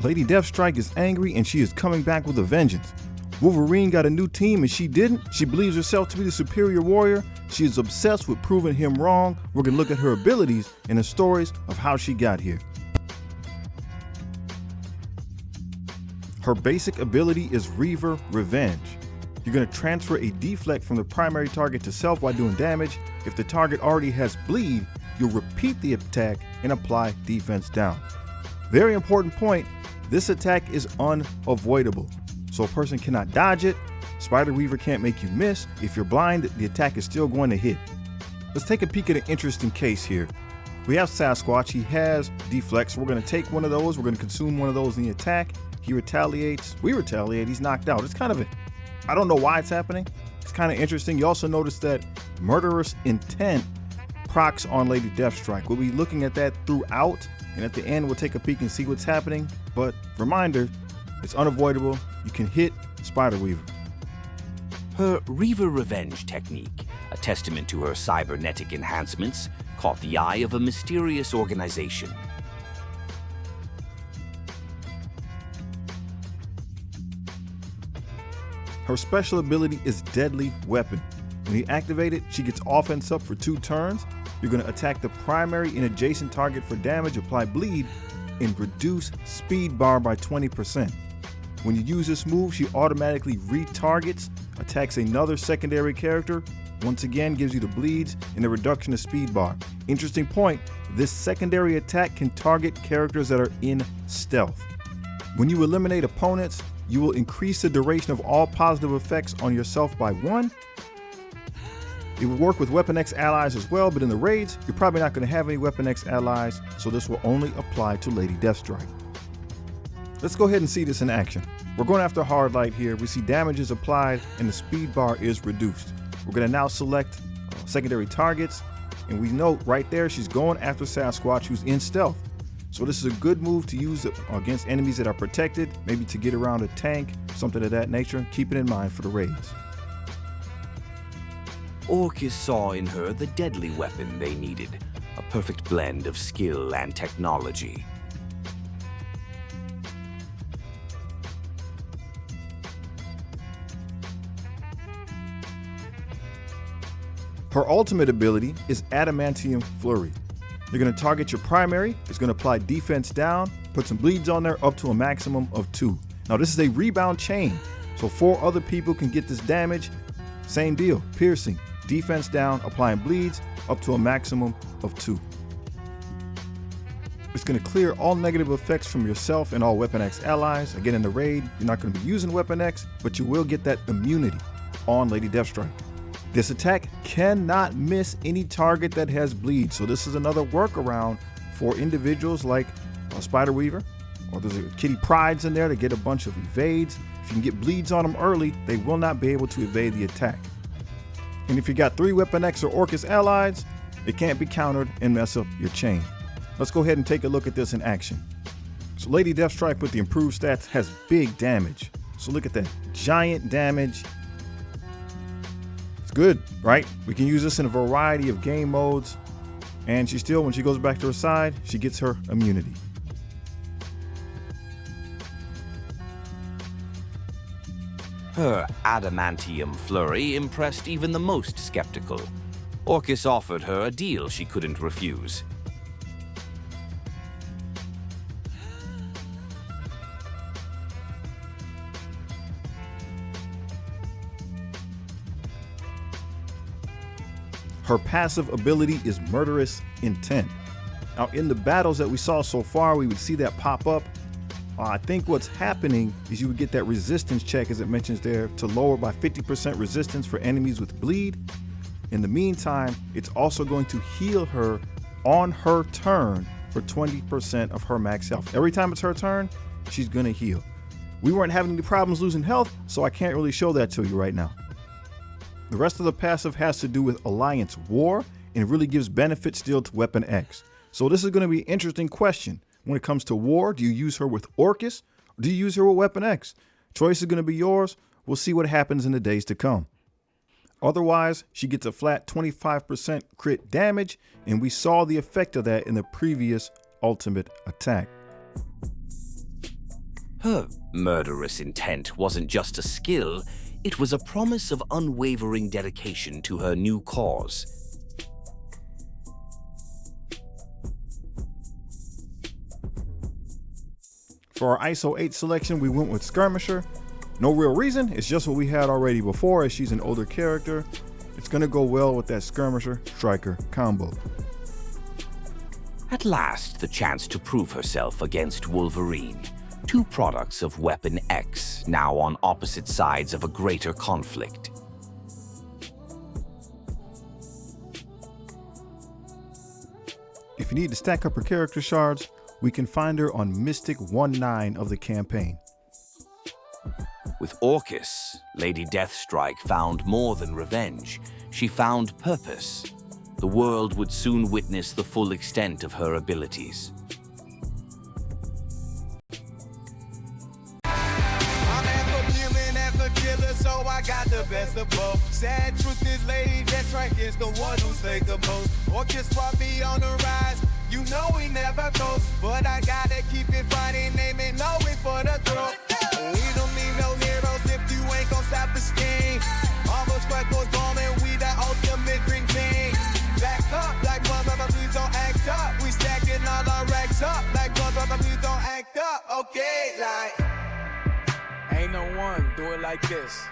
Lady Deathstrike is angry and she is coming back with a vengeance. Wolverine got a new team and she didn't. She believes herself to be the superior warrior. She is obsessed with proving him wrong. We're gonna look at her abilities and the stories of how she got here. Her basic ability is Reaver Revenge. You're gonna transfer a deflect from the primary target to self while doing damage. If the target already has bleed, you'll repeat the attack and apply defense down. Very important point, this attack is unavoidable. So a person cannot dodge it. Spider Weaver can't make you miss. If you're blind, the attack is still going to hit. Let's take a peek at an interesting case here. We have Sasquatch, he has deflects. We're gonna take one of those, we're gonna consume one of those in the attack. He retaliates, we retaliate, he's knocked out. It's kind of I don't know why it's happening. It's kind of interesting. You also notice that Murderous Intent procs on Lady Deathstrike. We'll be looking at that throughout, and at the end we'll take a peek and see what's happening. But reminder, it's unavoidable. You can hit Spider Weaver. Her Reaver Revenge technique, a testament to her cybernetic enhancements, caught the eye of a mysterious organization. Her special ability is Deadly Weapon. When you activate it, she gets offense up for 2 turns. You're going to attack the primary and adjacent target for damage, apply bleed, and reduce speed bar by 20%. When you use this move, she automatically retargets, attacks another secondary character, once again gives you the bleeds and the reduction of speed bar. Interesting point, this secondary attack can target characters that are in stealth. When you eliminate opponents, you will increase the duration of all positive effects on yourself by 1. It will work with Weapon X allies as well, but in the raids, you're probably not going to have any Weapon X allies, so this will only apply to Lady Deathstrike. Let's go ahead and see this in action. We're going after hard light here. We see damage is applied and the speed bar is reduced. We're going to now select secondary targets, and we note right there she's going after Sasquatch, who's in stealth. So this is a good move to use against enemies that are protected, maybe to get around a tank, something of that nature. Keep it in mind for the raids. Orcus saw in her the deadly weapon they needed, a perfect blend of skill and technology. Her ultimate ability is Adeptium Flurry. You're going to target your primary, it's going to apply defense down, put some bleeds on there up to a maximum of 2. Now this is a rebound chain, so 4 other people can get this damage. Same deal, piercing, defense down, applying bleeds up to a maximum of 2. It's going to clear all negative effects from yourself and all Weapon X allies. Again, in the raid, you're not going to be using Weapon X, but you will get that immunity on Lady Deathstrike. This attack cannot miss any target that has bleed, so this is another workaround for individuals like Spider Weaver, or there's a Kitty Prides in there to get a bunch of evades. If you can get bleeds on them early, they will not be able to evade the attack. And if you got 3 Weapon X or Orcus allies, it can't be countered and mess up your chain. Let's go ahead and take a look at this in action. So Lady Deathstrike with the improved stats has big damage. So look at that, giant damage. Good, right? We can use this in a variety of game modes, and she still, when she goes back to her side, she gets her immunity. Her Adeptium Flurry impressed even the most skeptical. Orcus offered her a deal she couldn't refuse. Her passive ability is Murderous Intent. Now in the battles that we saw so far, we would see that pop up. I think what's happening is you would get that resistance check, as it mentions there, to lower by 50% resistance for enemies with bleed. In the meantime, it's also going to heal her on her turn for 20% of her max health. Every time it's her turn, she's gonna heal. We weren't having any problems losing health, so I can't really show that to you right now. The rest of the passive has to do with Alliance War, and it really gives benefit still to Weapon X. So this is going to be an interesting question. When it comes to war, do you use her with Orcus, or do you use her with Weapon X? Choice is going to be yours. We'll see what happens in the days to come. Otherwise, she gets a flat 25% crit damage, and we saw the effect of that in the previous ultimate attack. Her murderous intent wasn't just a skill, it was a promise of unwavering dedication to her new cause. For our ISO 8 selection, we went with Skirmisher. No real reason, it's just what we had already before, as she's an older character. It's gonna go well with that Skirmisher Striker combo. At last, the chance to prove herself against Wolverine. Two products of Weapon X, now on opposite sides of a greater conflict. If you need to stack up her character shards, we can find her on Mystic 1-9 of the campaign. With Orcus, Lady Deathstrike found more than revenge. She found purpose. The world would soon witness the full extent of her abilities. So I got the best of both. Sad truth is, Lady Deathstrike is the one who's fake the most. Orcus brought me on the rise. You know we never coast, but I gotta keep it fighting, aiming always for the throat. We don't need no heroes if you ain't gon' stop the scheme. All those freckles bombing, we the ultimate dream team. Back up like brother, please don't act up. We stacking all our racks up like brother, please don't act up. Okay, like. Ain't no one do it like this.